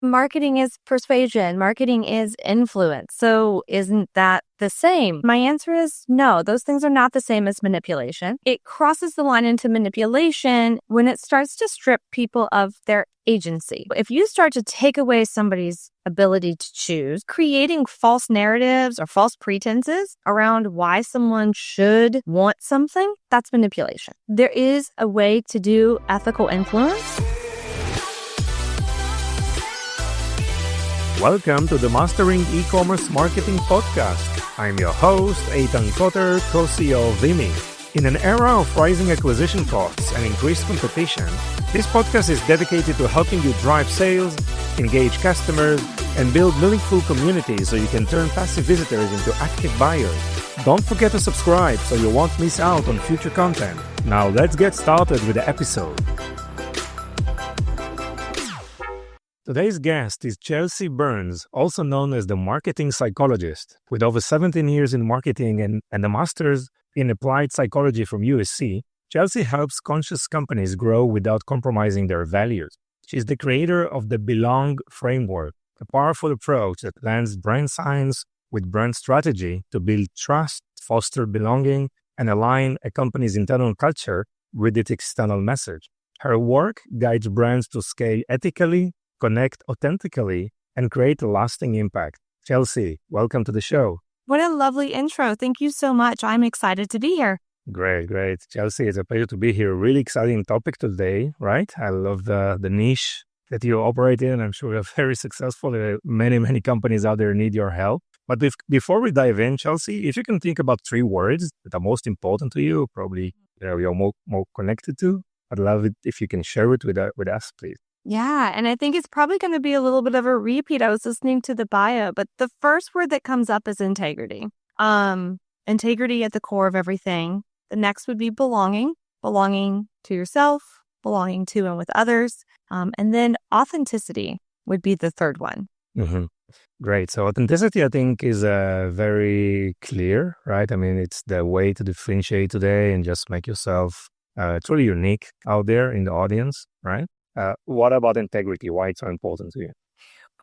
marketing is persuasion. Marketing is influence. So isn't that the same? My answer is no. Those things are not the same as manipulation. It crosses the line into manipulation when it starts to strip people of their agency. If you start to take away somebody's ability to choose, creating false narratives or false pretenses around why someone should want something, that's manipulation. There is a way to do ethical influence. Welcome to the Mastering E-Commerce Marketing Podcast. I'm your host, Eitan Koter, co-CEO of Vimy. In an era of rising acquisition costs and increased competition, this podcast is dedicated to helping you drive sales, engage customers, and build meaningful communities so you can turn passive visitors into active buyers. Don't forget to subscribe so you won't miss out on future content. Now let's get started with the episode. Today's guest is Chelsea Burns, also known as the Marketing Psychologist. With over 17 years in marketing and a master's in applied psychology from USC, Chelsea helps conscious companies grow without compromising their values. She's the creator of the Belong framework, a powerful approach that blends brand science with brand strategy to build trust, foster belonging, and align a company's internal culture with its external message. Her work guides brands to scale ethically, connect authentically, and create a lasting impact. Chelsea, welcome to the show. What a lovely intro. Thank you so much. I'm excited to be here. Great. Chelsea, it's a pleasure to be here. Really exciting topic today, right? I love the niche that you operate in. I'm sure you're very successful. Many companies out there need your help. But before we dive in, Chelsea, if you can think about 3 words that are most important to you, probably you're more connected to, I'd love it if you can share it with us, please. Yeah, and I think it's probably going to be a little bit of a repeat. I was listening to the bio, but the first word that comes up is integrity. Integrity at the core of everything. The next would be belonging to yourself, belonging to and with others. And then authenticity would be the third one. Mm-hmm. Great. So authenticity, I think, is very clear, right? I mean, it's the way to differentiate today and just make yourself truly unique out there in the audience, right? What about integrity? Why it's so important to you?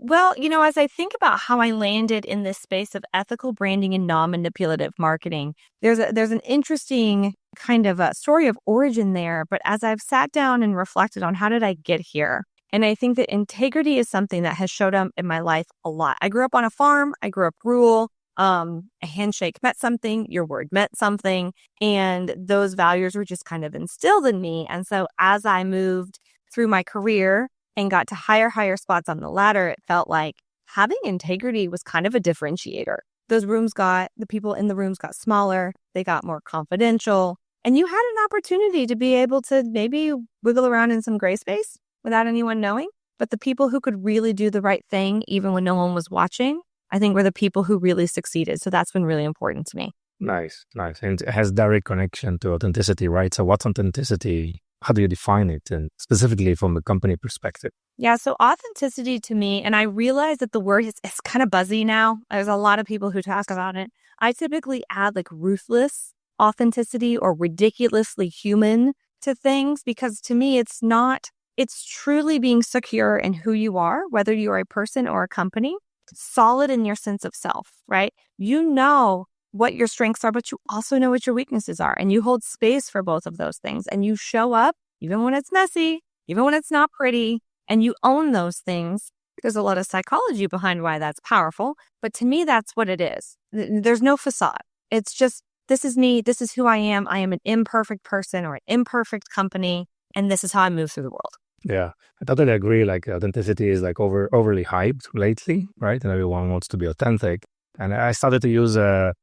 Well, as I think about how I landed in this space of ethical branding and non-manipulative marketing, there's an interesting kind of a story of origin there. But as I've sat down and reflected on how did I get here, and I think that integrity is something that has showed up in my life a lot. I grew up on a farm. I grew up rural. A handshake meant something. Your word meant something. And those values were just kind of instilled in me. And so as I moved through my career and got to higher spots on the ladder, it felt like having integrity was kind of a differentiator. The people in the rooms got smaller, they got more confidential, and you had an opportunity to be able to maybe wiggle around in some gray space without anyone knowing. But the people who could really do the right thing, even when no one was watching, I think were the people who really succeeded. So that's been really important to me. Nice. And it has direct connection to authenticity, right? So what's authenticity? How do you define it, and specifically from a company perspective? Yeah, so authenticity to me, and I realize that the word is kind of buzzy now. There's a lot of people who talk about it. I typically add like ruthless authenticity or ridiculously human to things, because to me it's truly being secure in who you are, whether you're a person or a company, solid in your sense of self, right? You know what your strengths are, but you also know what your weaknesses are. And you hold space for both of those things. And you show up even when it's messy, even when it's not pretty, and you own those things. There's a lot of psychology behind why that's powerful. But to me, that's what it is. There's no facade. It's just, this is me. This is who I am. I am an imperfect person or an imperfect company. And this is how I move through the world. Yeah, I totally agree. Like authenticity is like overly hyped lately, right? And everyone wants to be authentic. And I started to use the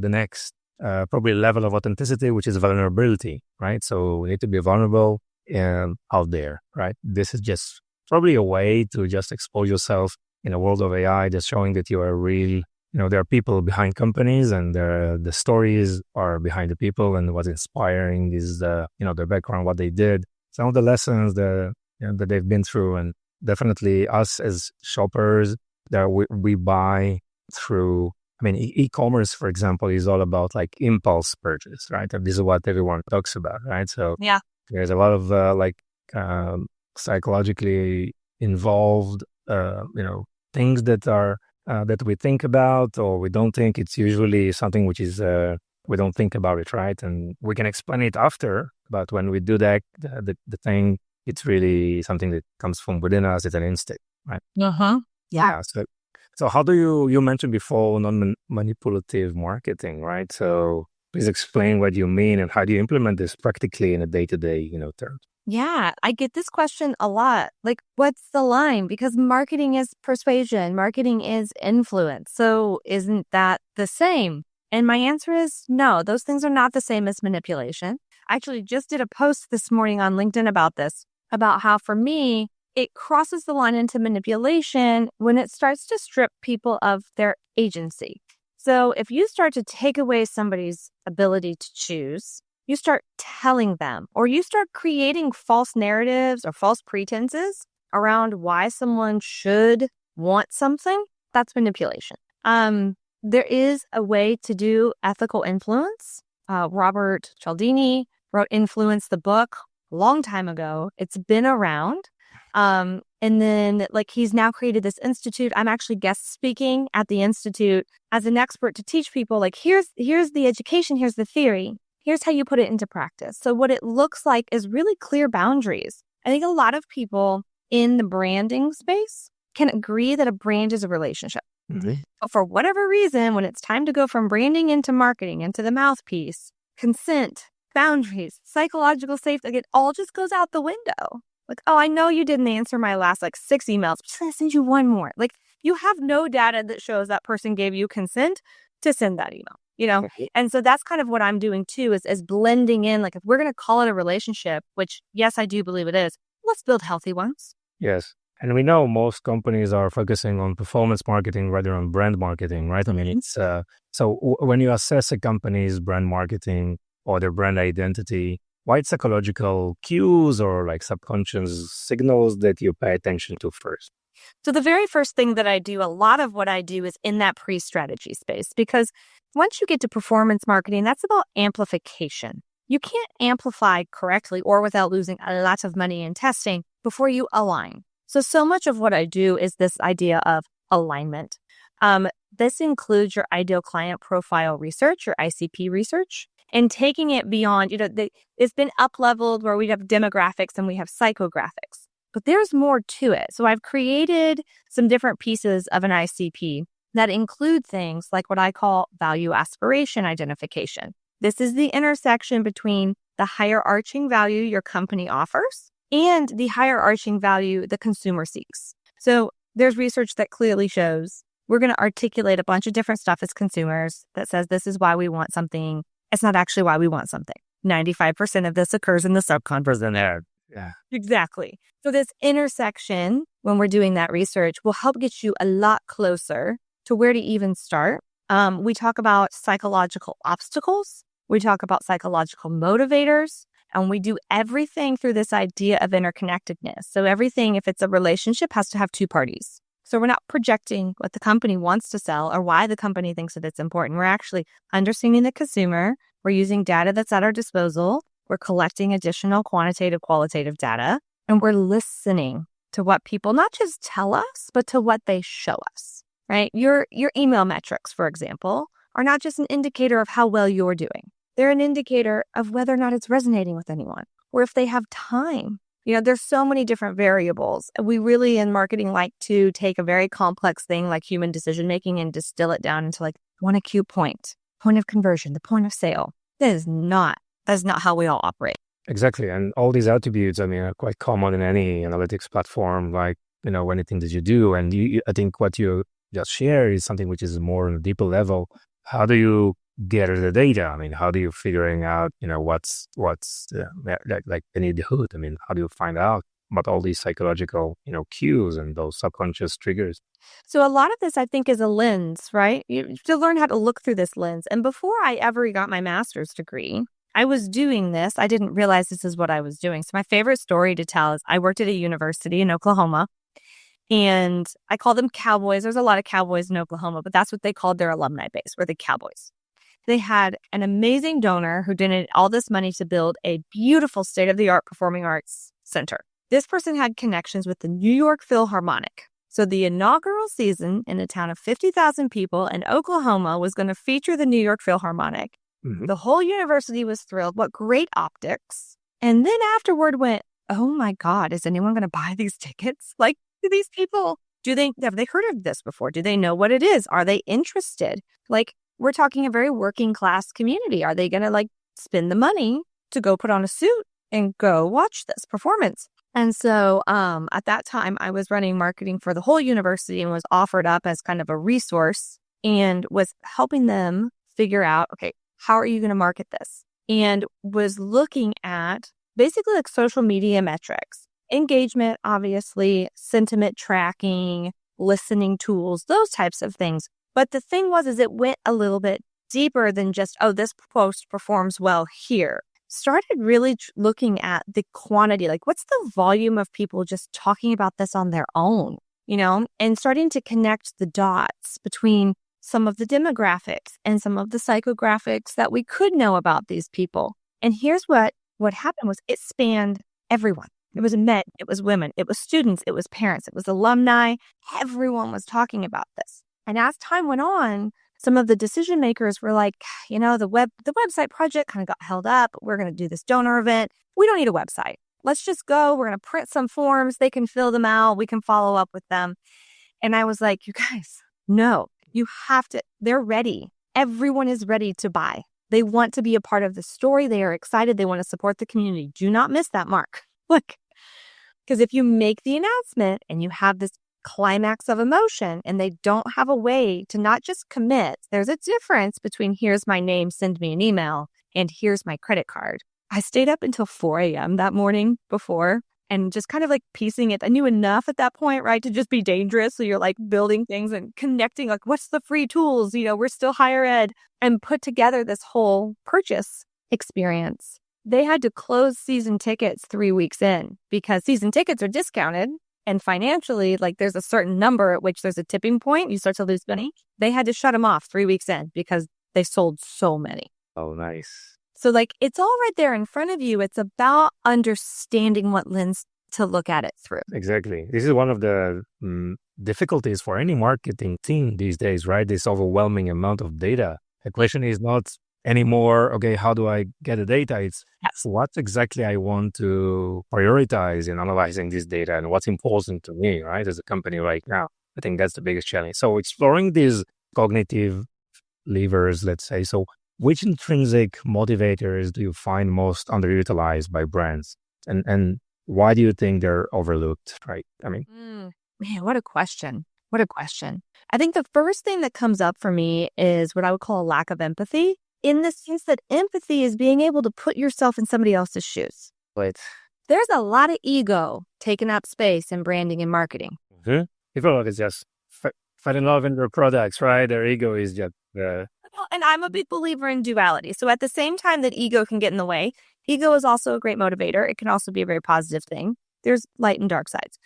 next probably level of authenticity, which is vulnerability, right? So we need to be vulnerable out there, right? This is just probably a way to just expose yourself in a world of AI, just showing that you are real. There are people behind companies, and the stories are behind the people, and what's inspiring is their background, what they did, some of the lessons that they've been through, and definitely us as shoppers that we buy through. I mean, e-commerce, for example, is all about like impulse purchase, right? And this is what everyone talks about, right? So yeah, there's a lot of psychologically involved things that are that we think about or we don't think. It's usually something which is we don't think about it, right? And we can explain it after, but when we do that, the thing, it's really something that comes from within us. It's an instinct, right? Uh-huh. Yeah. So how do you mentioned before non-manipulative marketing, right? So please explain what you mean and how do you implement this practically in a day-to-day, terms? Yeah, I get this question a lot. Like, what's the line? Because marketing is persuasion, marketing is influence. So isn't that the same? And my answer is no, those things are not the same as manipulation. I actually just did a post this morning on LinkedIn about this, about how for me, it crosses the line into manipulation when it starts to strip people of their agency. So if you start to take away somebody's ability to choose, you start telling them, or you start creating false narratives or false pretenses around why someone should want something, that's manipulation. There is a way to do ethical influence. Robert Cialdini wrote Influence the book a long time ago. It's been around. And then he's now created this institute. I'm actually guest speaking at the institute as an expert to teach people here's the education, here's the theory. Here's how you put it into practice. So what it looks like is really clear boundaries. I think a lot of people in the branding space can agree that a brand is a relationship. Mm-hmm. But for whatever reason, when it's time to go from branding into marketing, into the mouthpiece, consent, boundaries, psychological safety, it all just goes out the window. I know you didn't answer my last 6 emails, but I'm going to send you one more. You have no data that shows that person gave you consent to send that email. And so that's kind of what I'm doing too, is blending in, if we're going to call it a relationship, which yes, I do believe it is, let's build healthy ones. Yes. And we know most companies are focusing on performance marketing rather than brand marketing, right? I mean, it's when you assess a company's brand marketing or their brand identity, what psychological cues or subconscious signals that you pay attention to first? So the very first thing that I do, a lot of what I do is in that pre-strategy space, because once you get to performance marketing, that's about amplification. You can't amplify correctly or without losing a lot of money in testing before you align. So much of what I do is this idea of alignment. This includes your ideal client profile research, your ICP research, and taking it beyond, it's been up-leveled where we have demographics and we have psychographics. But there's more to it. So I've created some different pieces of an ICP that include things like what I call value aspiration identification. This is the intersection between the higher arching value your company offers and the higher arching value the consumer seeks. So there's research that clearly shows we're going to articulate a bunch of different stuff as consumers that says this is why we want something. It's not actually why we want something. 95% of this occurs in the subconscious. Yeah, exactly. So this intersection, when we're doing that research, will help get you a lot closer to where to even start. We talk about psychological obstacles. We talk about psychological motivators. And we do everything through this idea of interconnectedness. So everything, if it's a relationship, has to have two parties. So we're not projecting what the company wants to sell or why the company thinks that it's important. We're actually understanding the consumer. We're using data that's at our disposal. We're collecting additional quantitative, qualitative data, and we're listening to what people not just tell us, but to what they show us, right? Your email metrics, for example, are not just an indicator of how well you're doing. They're an indicator of whether or not it's resonating with anyone, or if they have time. There's so many different variables. We really, in marketing, like to take a very complex thing like human decision-making and distill it down into one acute point of conversion, the point of sale. That's not how we all operate. Exactly. And all these attributes, are quite common in any analytics platform, anything that you do. And I think what you just share is something which is more on a deeper level. How do you gather the data? How do you figuring out, what's beneath the hood? How do you find out about all these psychological, cues and those subconscious triggers? So a lot of this, I think, is a lens, right? You have to learn how to look through this lens. And before I ever got my master's degree, I was doing this. I didn't realize this is what I was doing. So my favorite story to tell is I worked at a university in Oklahoma, and I call them cowboys. There's a lot of cowboys in Oklahoma, but that's what they called their alumni base, were the cowboys. They had an amazing donor who donated all this money to build a beautiful state-of-the-art performing arts center. This person had connections with the New York Philharmonic. So the inaugural season in a town of 50,000 people in Oklahoma was going to feature the New York Philharmonic. Mhm. The whole university was thrilled. What great optics. And then afterward went, oh my God, is anyone going to buy these tickets? Like, do these people, have they heard of this before? Do they know what it is? Are they interested? Like, we're talking a very working class community. Are they going to like spend the money to go put on a suit and go watch this performance? And so at that time, I was running marketing for the whole university and was offered up as kind of a resource and was helping them figure out, okay, how are you going to market this? And was looking at basically like social media metrics, engagement, obviously, sentiment tracking, listening tools, those types of things. But the thing was, is it went a little bit deeper than just, oh, this post performs well here. Started really looking at the quantity, like what's the volume of people just talking about this on their own, and starting to connect the dots between some of the demographics and some of the psychographics that we could know about these people. And here's what happened was it spanned everyone. It was men, it was women, it was students, it was parents, it was alumni. Everyone was talking about this. And as time went on, some of the decision makers were like, the website project kind of got held up. We're going to do this donor event. We don't need a website. Let's just go. We're going to print some forms. They can fill them out. We can follow up with them. And I was like, you guys, no, you have to. They're ready. Everyone is ready to buy. They want to be a part of the story. They are excited. They want to support the community. Do not miss that mark. Look, because if you make the announcement and you have this climax of emotion and they don't have a way to not just commit, there's a difference between here's my name, send me an email, and here's my credit card. I stayed up until 4 a.m. that morning before and just kind of like piecing it. I knew enough at that point, right, to just be dangerous. So you're like building things and connecting, like what's the free tools? We're still higher ed, and put together this whole purchase experience. They had to close season tickets 3 weeks in because season tickets are discounted. And financially, like there's a certain number at which there's a tipping point, you start to lose money. They had to shut them off 3 weeks in because they sold so many. Oh, nice. So like it's all right there in front of you. It's about understanding what lens to look at it through. Exactly. This is one of the difficulties for any marketing team these days, right? This overwhelming amount of data. The question is not anymore, okay, how do I get the data? It's what exactly I want to prioritize in analyzing this data and what's important to me, right, as a company right now. I think that's the biggest challenge. So exploring these cognitive levers, let's say. So which intrinsic motivators do you find most underutilized by brands? And why do you think they're overlooked, right? I mean, man, what a question. What a question. I think the first thing that comes up for me is what I would call a lack of empathy, in the sense that empathy is being able to put yourself in somebody else's shoes. but There's a lot of ego taking up space in branding and marketing. people are just fall in love in their products, right? Their ego is just And I'm a big believer in duality. So at the same time that ego can get in the way, ego is also a great motivator. It can also be a very positive thing. There's light and dark sides.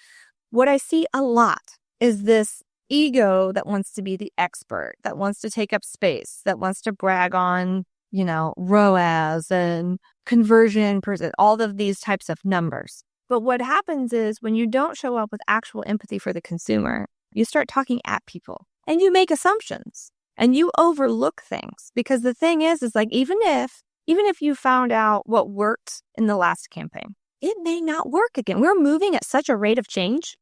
What I see a lot is this ego that wants to be the expert, that wants to take up space, that wants to brag on, ROAS and conversion percent, all of these types of numbers. But what happens is when you don't show up with actual empathy for the consumer, you start talking at people and you make assumptions and you overlook things. Because the thing is like, even if you found out what worked in the last campaign, it may not work again. We're moving at such a rate of change.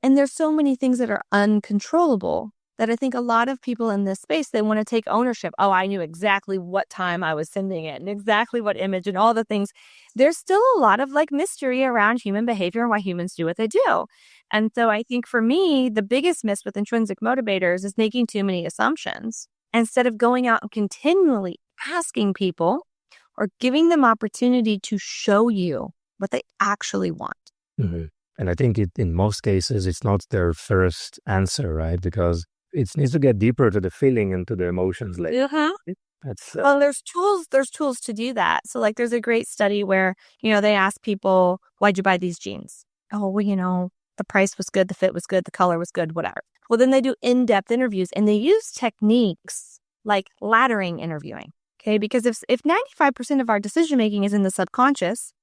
And there's so many things that are uncontrollable that I think a lot of people in this space, they want to take ownership. Oh, I knew exactly what time I was sending it and exactly what image and all the things. There's still a lot of like mystery around human behavior and why humans do what they do. And so I think for me, the biggest miss with intrinsic motivators is making too many assumptions instead of going out and continually asking people or giving them opportunity to show you what they actually want. Mm-hmm. And I think in most cases, it's not their first answer, right? Because it needs to get deeper to the feeling and to the emotions later. Well, there's tools to do that. So like there's a great study where, they ask people, why'd you buy these jeans? Oh, well, the price was good, the fit was good, the color was good, whatever. Well, then they do in-depth interviews and they use techniques like laddering interviewing. Okay, because if 95% of our decision making is in the subconscious,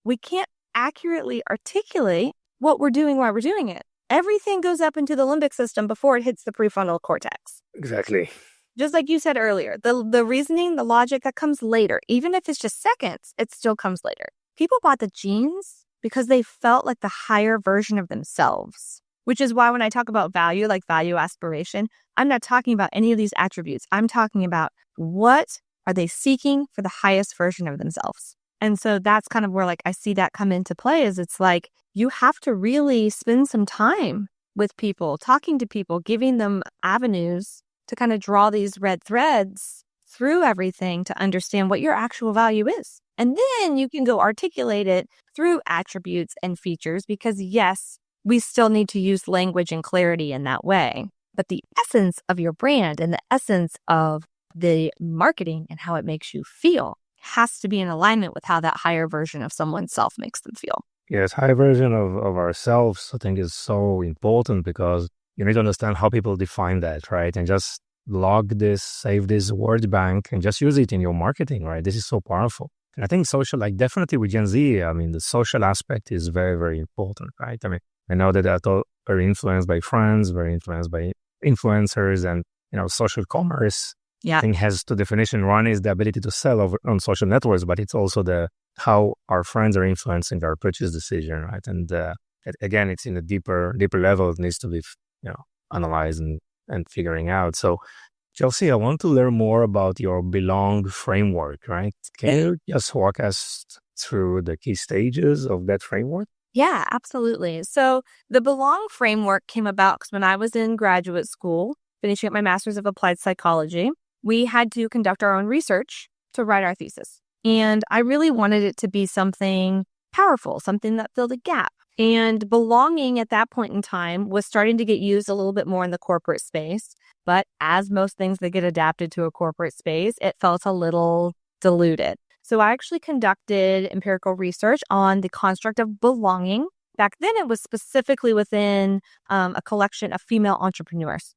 we can't accurately articulate what we're doing while we're doing it. Everything goes up into the limbic system before it hits the prefrontal cortex. Exactly. Just like you said earlier, the reasoning, the logic, that comes later. Even if it's just seconds, it still comes later. People bought the jeans because they felt like the higher version of themselves, which is why when I talk about value, like value aspiration, I'm not talking about any of these attributes. I'm talking about what are they seeking for the highest version of themselves. And so that's kind of where like I see that come into play, is it's like you have to really spend some time with people, talking to people, giving them avenues to kind of draw these red threads through everything to understand what your actual value is. And then you can go articulate it through attributes and features, because yes, we still need to use language and clarity in that way. But the essence of your brand and the essence of the marketing and how it makes you feel has to be in alignment with how that higher version of someone's self makes them feel. Yes, high version of ourselves, I think, is so important, because you need to understand how people define that, right? And just log this, save this word bank, and just use it in your marketing, right? This is so powerful. And I think social, like definitely with Gen Z, I mean, the social aspect is very, very important, right? I mean, I know that they're all very influenced by friends, very influenced by influencers, and, social commerce. Yeah. I think has two definitions. One is the ability to sell on social networks, but it's also how our friends are influencing our purchase decision, right? And again, it's in a deeper level. It needs to be, analyzed and figuring out. So, Chelsea, I want to learn more about your Belong framework, right? Can you just walk us through the key stages of that framework? Yeah, absolutely. So the Belong framework came about because when I was in graduate school, finishing up my master's of applied psychology, we had to conduct our own research to write our thesis. And I really wanted it to be something powerful, something that filled a gap. And belonging at that point in time was starting to get used a little bit more in the corporate space. But as most things that get adapted to a corporate space, it felt a little diluted. So I actually conducted empirical research on the construct of belonging. Back then, it was specifically within a collection of female entrepreneurs.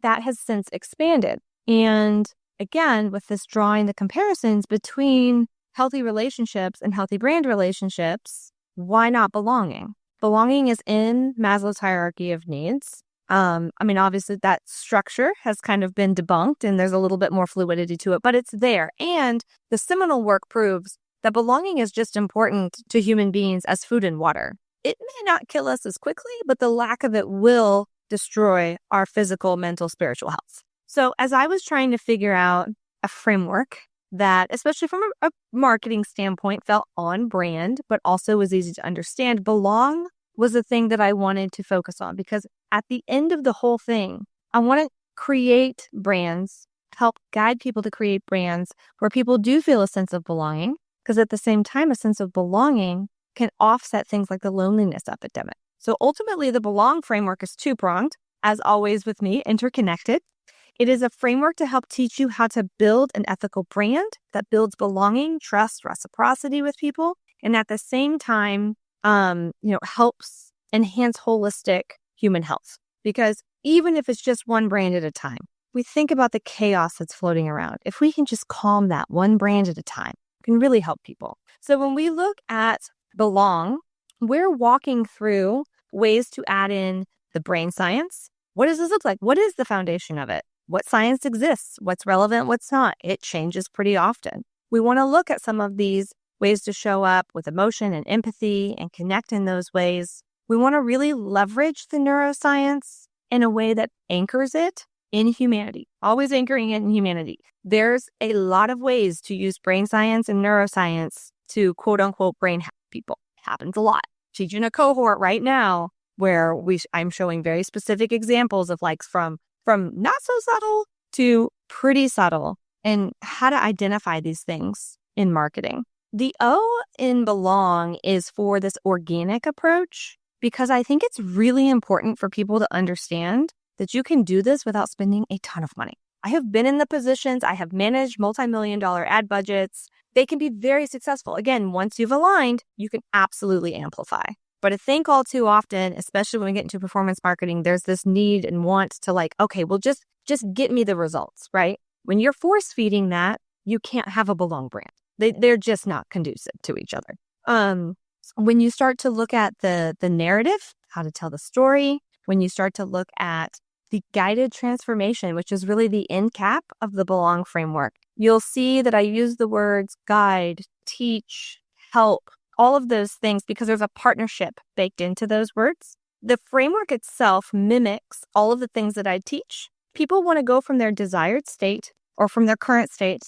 That has since expanded. And again, with this drawing the comparisons between healthy relationships and healthy brand relationships, why not belonging? Belonging is in Maslow's hierarchy of needs. Obviously that structure has kind of been debunked and there's a little bit more fluidity to it, but it's there. And the seminal work proves that belonging is just important to human beings as food and water. It may not kill us as quickly, but the lack of it will destroy our physical, mental, spiritual health. So as I was trying to figure out a framework that, especially from a marketing standpoint, felt on brand, but also was easy to understand, belong was the thing that I wanted to focus on, because at the end of the whole thing, I want to create brands, help guide people to create brands where people do feel a sense of belonging, because at the same time, a sense of belonging can offset things like the loneliness epidemic. So ultimately, the Belong framework is two-pronged, as always with me, interconnected. It is a framework to help teach you how to build an ethical brand that builds belonging, trust, reciprocity with people, and at the same time, helps enhance holistic human health. Because even if it's just one brand at a time, we think about the chaos that's floating around. If we can just calm that one brand at a time, it can really help people. So when we look at Belong, we're walking through ways to add in the brain science. What does this look like? What is the foundation of it? What science exists? What's relevant? What's not? It changes pretty often. We want to look at some of these ways to show up with emotion and empathy and connect in those ways. We want to really leverage the neuroscience in a way that anchors it in humanity, always anchoring it in humanity. There's a lot of ways to use brain science and neuroscience to quote unquote brain hack people. It happens a lot. Teaching a cohort right now where I'm showing very specific examples of from not so subtle to pretty subtle and how to identify these things in marketing. The O in Belong is for this organic approach, because I think it's really important for people to understand that you can do this without spending a ton of money. I have been in the positions, I have managed multi-million-dollar ad budgets. They can be very successful. Again, once you've aligned, you can absolutely amplify. But I think all too often, especially when we get into performance marketing, there's this need and want to okay, well, just get me the results, right? When you're force feeding that, you can't have a Belong brand. They're just not conducive to each other. when you start to look at the narrative, how to tell the story, when you start to look at the guided transformation, which is really the end cap of the Belong framework, you'll see that I use the words guide, teach, help, all of those things because there's a partnership baked into those words. The framework itself mimics all of the things that I teach. People want to go from their desired state or from their current state,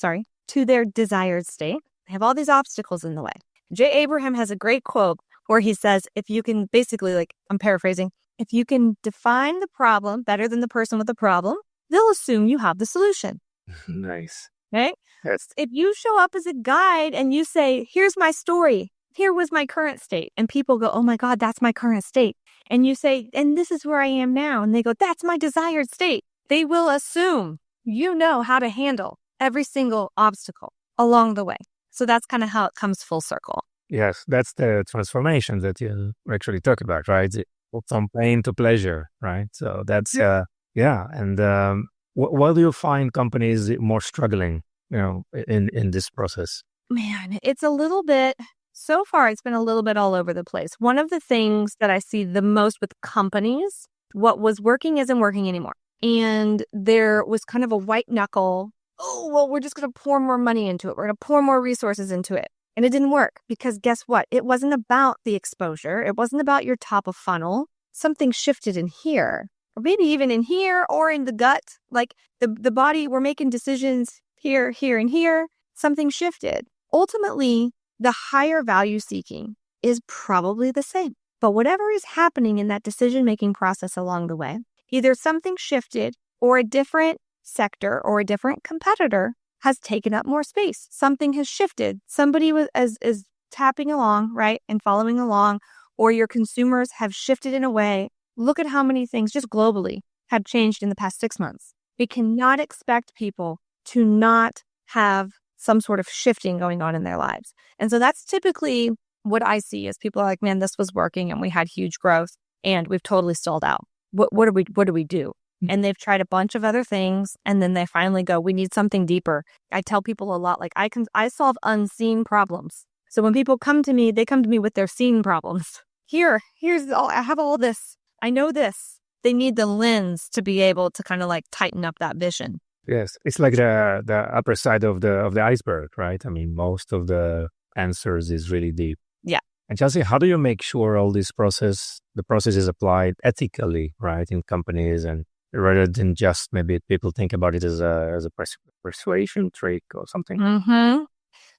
to their desired state. They have all these obstacles in the way. Jay Abraham has a great quote where he says, if you can basically, I'm paraphrasing, if you can define the problem better than the person with the problem, they'll assume you have the solution. Nice. Right? Yes. If you show up as a guide and you say, here's my story, here was my current state, and people go, oh my God, that's my current state. And you say, and this is where I am now. And they go, that's my desired state. They will assume you know how to handle every single obstacle along the way. So that's kind of how it comes full circle. Yes, that's the transformation that you actually talk about, right? From pain to pleasure, right? So that's, yeah. And what do you find companies more struggling, in this process? Man, it's a little bit, so far it's been a little bit all over the place. One of the things that I see the most with companies, what was working isn't working anymore. And there was kind of a white knuckle, oh, well, we're just going to pour more money into it. We're going to pour more resources into it. And it didn't work because guess what? It wasn't about the exposure. It wasn't about your top of funnel. Something shifted in here, or maybe even in here or in the gut. Like the body, we're making decisions here, here, and here. Something shifted. Ultimately, the higher value seeking is probably the same. But whatever is happening in that decision-making process along the way, either something shifted or a different sector or a different competitor has taken up more space. Something has shifted. Somebody is tapping along, right, and following along, or your consumers have shifted in a way. Look at how many things just globally have changed in the past 6 months. We cannot expect people to not have some sort of shifting going on in their lives. And so that's typically what I see is people are like, man, this was working and we had huge growth and we've totally stalled out. What do we do? And they've tried a bunch of other things. And then they finally go, we need something deeper. I tell people a lot, like I solve unseen problems. So when people come to me, they come to me with their seen problems. Here's all, I have all this. I know this. They need the lens to be able to kind of like tighten up that vision. Yes, it's like the upper side of the iceberg, right? I mean, most of the answers is really deep. Yeah. And Chelsea, how do you make sure all the process is applied ethically, right, in companies, and rather than just maybe people think about it as a persuasion trick or something? Mm-hmm.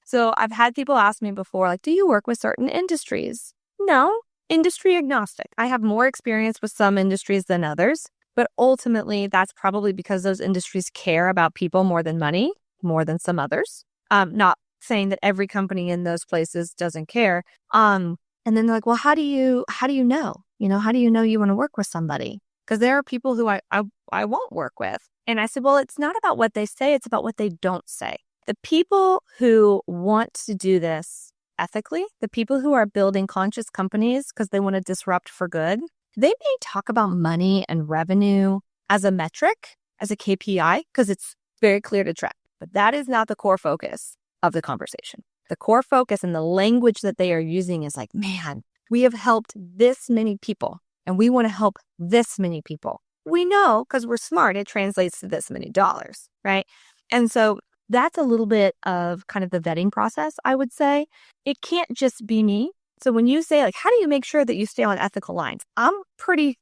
So I've had people ask me before, like, do you work with certain industries? No, industry agnostic. I have more experience with some industries than others. But ultimately, that's probably because those industries care about people more than money, more than some others. Not saying that every company in those places doesn't care. And then they're like, well, how do you know? How do you know you want to work with somebody? Because there are people who I won't work with. And I said, well, it's not about what they say. It's about what they don't say. The people who want to do this ethically, the people who are building conscious companies because they want to disrupt for good, they may talk about money and revenue as a metric, as a KPI, because it's very clear to track. But that is not the core focus of the conversation. The core focus and the language that they are using is like, man, we have helped this many people and we want to help this many people. We know because we're smart, it translates to this many dollars, right? And so that's a little bit of kind of the vetting process, I would say. It can't just be me. So when you say, like, how do you make sure that you stay on ethical lines? I'm pretty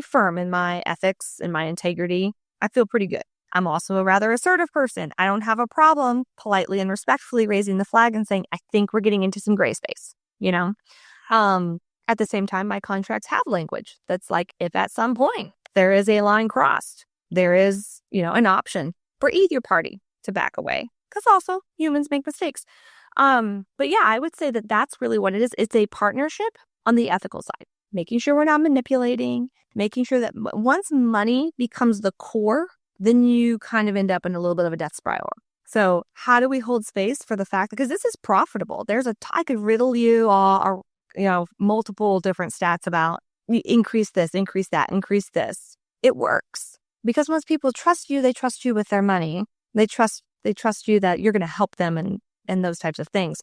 firm in my ethics and my integrity. I feel pretty good. I'm also a rather assertive person. I don't have a problem politely and respectfully raising the flag and saying, I think we're getting into some gray space, At the same time, my contracts have language that's like, if at some point there is a line crossed, there is, an option for either party to back away. Because also humans make mistakes. But yeah, I would say that that's really what it is. It's a partnership on the ethical side, making sure we're not manipulating, making sure that once money becomes the core, then you kind of end up in a little bit of a death spiral. So how do we hold space for the fact, because this is profitable. I could riddle you all, multiple different stats about increase this, increase that, increase this. It works because once people trust you, they trust you with their money. They trust you that you're going to help them and those types of things.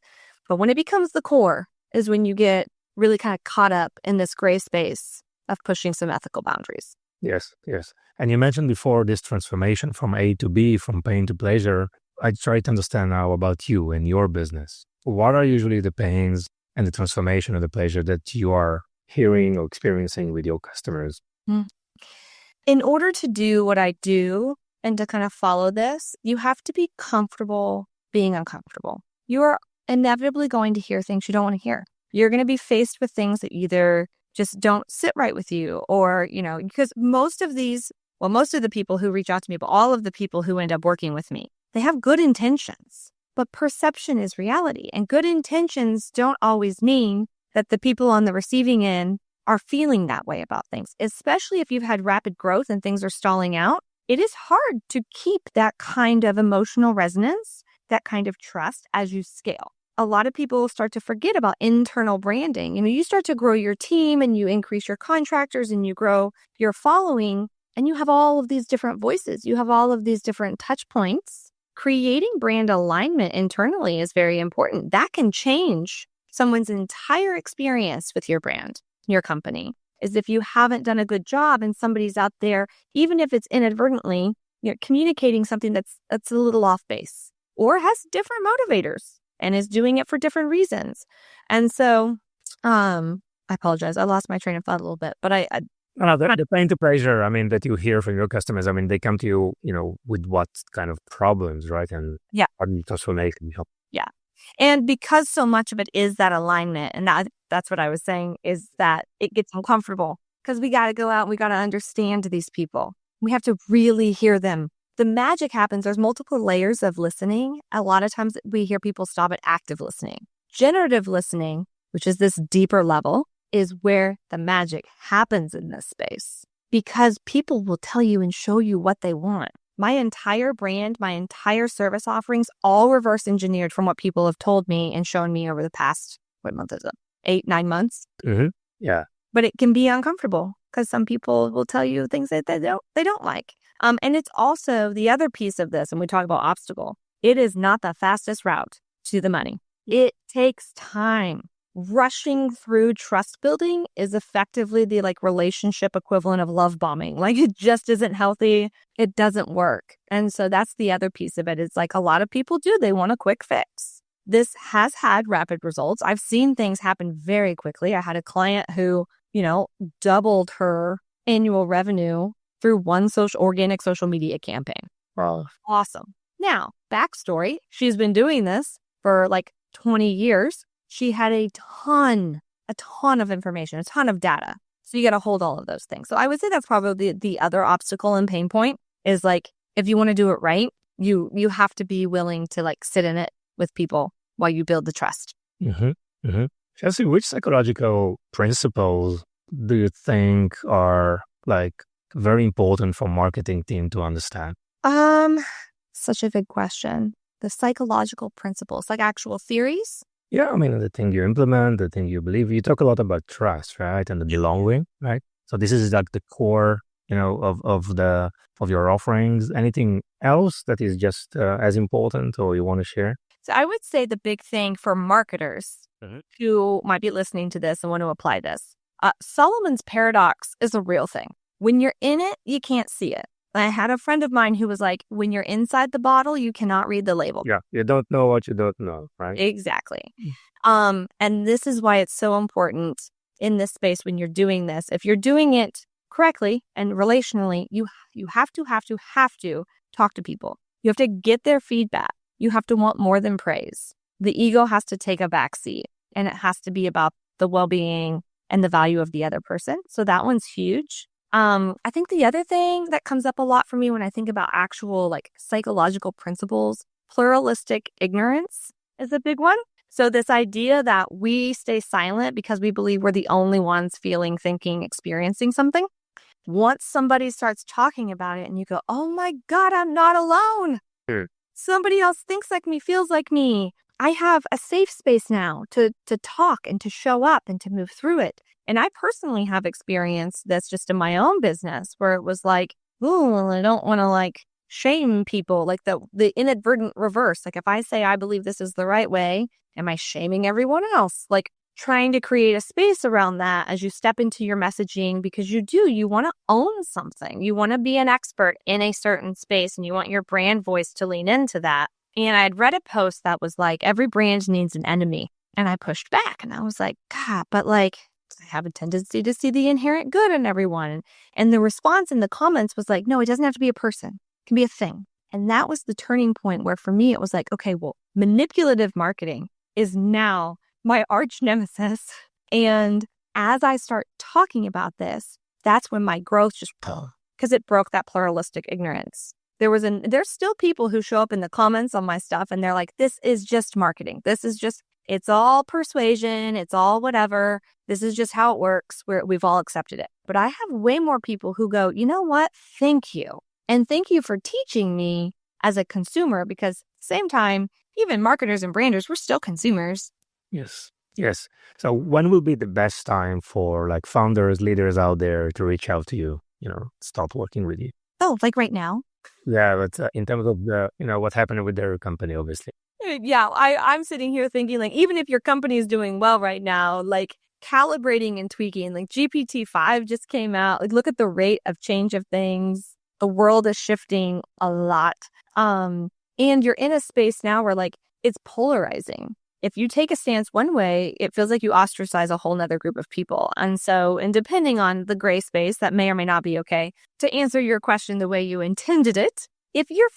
But when it becomes the core is when you get really kind of caught up in this gray space of pushing some ethical boundaries. Yes, yes. And you mentioned before this transformation from A to B, from pain to pleasure. I try to understand now about you and your business. What are usually the pains and the transformation of the pleasure that you are hearing or experiencing with your customers? In order to do what I do and to kind of follow this, you have to be comfortable being uncomfortable. You are inevitably going to hear things you don't want to hear. You're going to be faced with things that either just don't sit right with you or, because most of the people who reach out to me, but all of the people who end up working with me, they have good intentions, but perception is reality. And good intentions don't always mean that the people on the receiving end are feeling that way about things, especially if you've had rapid growth and things are stalling out. It is hard to keep that kind of emotional resonance, that kind of trust as you scale. A lot of people start to forget about internal branding. You start to grow your team and you increase your contractors and you grow your following and you have all of these different voices. You have all of these different touch points. Creating brand alignment internally is very important. That can change someone's entire experience with your brand, your company. Is if you haven't done a good job and somebody's out there, even if it's inadvertently, communicating something that's a little off base or has different motivators and is doing it for different reasons. And so, I apologize. I lost my train of thought a little bit, but the pain to pleasure, that you hear from your customers, they come to you, with what kind of problems, right? And yeah, how do you transformation help? Yeah. And because so much of it is that alignment, and that's what I was saying, is that it gets uncomfortable because we got to go out and we got to understand these people. We have to really hear them. The magic happens. There's multiple layers of listening. A lot of times we hear people stop at active listening. Generative listening, which is this deeper level, is where the magic happens in this space because people will tell you and show you what they want. My entire brand, my entire service offerings, all reverse engineered from what people have told me and shown me over the past, what month is it? 8-9 months. Mm-hmm. Yeah. But it can be uncomfortable because some people will tell you things that they don't like. And it's also the other piece of this, and we talk about obstacle. It is not the fastest route to the money. It takes time. Rushing through trust building is effectively the relationship equivalent of love bombing. It just isn't healthy. It doesn't work. And so that's the other piece of it. It's a lot of people do. They want a quick fix. This has had rapid results. I've seen things happen very quickly. I had a client who, doubled her annual revenue through one organic social media campaign. Wow. Awesome. Now, backstory, she's been doing this for 20 years. She had a ton of information, a ton of data. So you got to hold all of those things. So I would say that's probably the other obstacle and pain point is if you want to do it right, you have to be willing to sit in it with people while you build the trust. Mm-hmm. Mm-hmm. Chelsea, which psychological principles do you think are very important for marketing team to understand? Such a big question. The psychological principles, actual theories. Yeah, the thing you implement, the thing you believe. You talk a lot about trust, right, and the belonging, right? So this is the core, of your offerings. Anything else that is just as important, or you want to share? So I would say the big thing for marketers who might be listening to this and want to apply this, Solomon's paradox is a real thing. When you're in it, you can't see it. I had a friend of mine who was like, when you're inside the bottle, you cannot read the label. Yeah, you don't know what you don't know, right? Exactly. And this is why it's so important in this space when you're doing this. If you're doing it correctly and relationally, you have to talk to people. You have to get their feedback. You have to want more than praise. The ego has to take a back seat, and it has to be about the well-being and the value of the other person. So that one's huge. I think the other thing that comes up a lot for me when I think about actual psychological principles, pluralistic ignorance is a big one. So this idea that we stay silent because we believe we're the only ones feeling, thinking, experiencing something. Once somebody starts talking about it and you go, oh my God, I'm not alone. Somebody else thinks like me, feels like me. I have a safe space now to talk and to show up and to move through it. And I personally have experienced this just in my own business where it was oh, I don't want to shame people, the inadvertent reverse. If I say I believe this is the right way, am I shaming everyone else? trying to create a space around that as you step into your messaging, because you want to own something. You want to be an expert in a certain space and you want your brand voice to lean into that. And I had read a post that was like, every brand needs an enemy. And I pushed back and I was like, God, but like, I have a tendency to see the inherent good in everyone. And the response in the comments was like, no, it doesn't have to be a person. It can be a thing. And that was the turning point where for me, it was like, okay, well, manipulative marketing is now my arch nemesis. And as I start talking about this, that's when my growth just, because it broke that pluralistic ignorance. There's still people who show up in the comments on my stuff and they're like, this is just marketing. It's all persuasion. It's all whatever. This is just how it works. We've all accepted it. But I have way more people who go, you know what? Thank you. And thank you for teaching me as a consumer, because at the same time, even marketers and branders, we're still consumers. Yes. So when will be the best time for like founders, leaders out there to reach out to you, start working with you? Oh, like right now? Yeah, but in terms of what's happening with their company, obviously. Yeah, I'm sitting here thinking like, even if your company is doing well right now, like calibrating and tweaking, like GPT-5 just came out. Like, look at the rate of change of things. The world is shifting a lot. And you're in a space now where like it's polarizing. If you take a stance one way, it feels like you ostracize a whole nother group of people. And depending on the gray space, that may or may not be okay. To answer your question the way you intended it, if you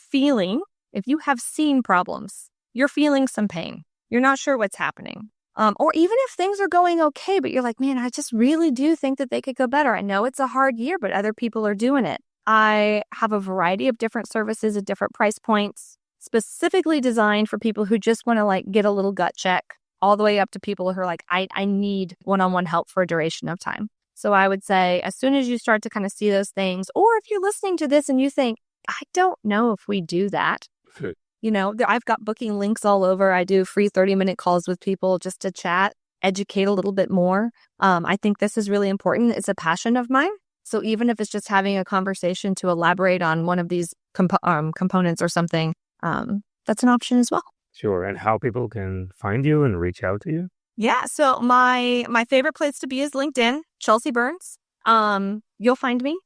have seen problems, you're feeling some pain, you're not sure what's happening. Or even if things are going okay, but you're like, man, I just really do think that they could go better. I know it's a hard year, but other people are doing it. I have a variety of different services at different price points, specifically designed for people who just want to like get a little gut check, all the way up to people who are like, I need one-on-one help for a duration of time. So I would say as soon as you start to kind of see those things, or if you're listening to this and you think, I don't know if we do that. I've got booking links all over. I do free 30-minute calls with people just to chat, educate a little bit more. I think this is really important. It's a passion of mine. So even if it's just having a conversation to elaborate on one of these components or something, that's an option as well. Sure. And how people can find you and reach out to you? Yeah. So my favorite place to be is LinkedIn, Chelsea Burns. You'll find me.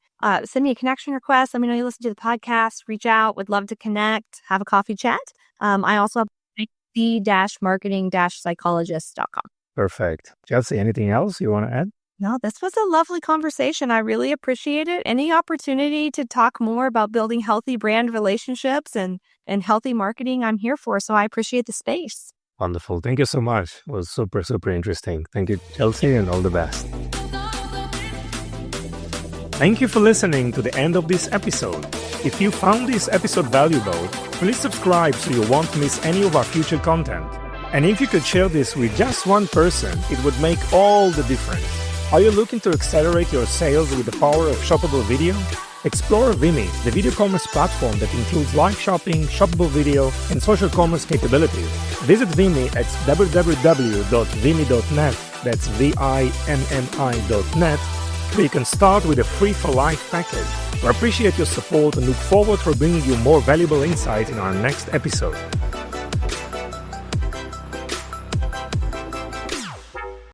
Send me a connection request. Let me know you listen to the podcast. Reach out. Would love to connect. Have a coffee chat. I also have the-marketing-psychologist.com. Perfect. Chelsea, anything else you want to add? No, this was a lovely conversation. I really appreciate it. Any opportunity to talk more about building healthy brand relationships and healthy marketing, I'm here for. So I appreciate the space. Wonderful. Thank you so much. It was super, super interesting. Thank you, Chelsea, and all the best. Thank you for listening to the end of this episode. If you found this episode valuable, please subscribe so you won't miss any of our future content. And if you could share this with just one person, it would make all the difference. Are you looking to accelerate your sales with the power of shoppable video? Explore Vimy, the video commerce platform that includes live shopping, shoppable video, and social commerce capabilities. Visit Vimy at www.vimy.net, that's VIMMI.net, where you can start with a free for life package. We appreciate your support and look forward to bringing you more valuable insight in our next episode.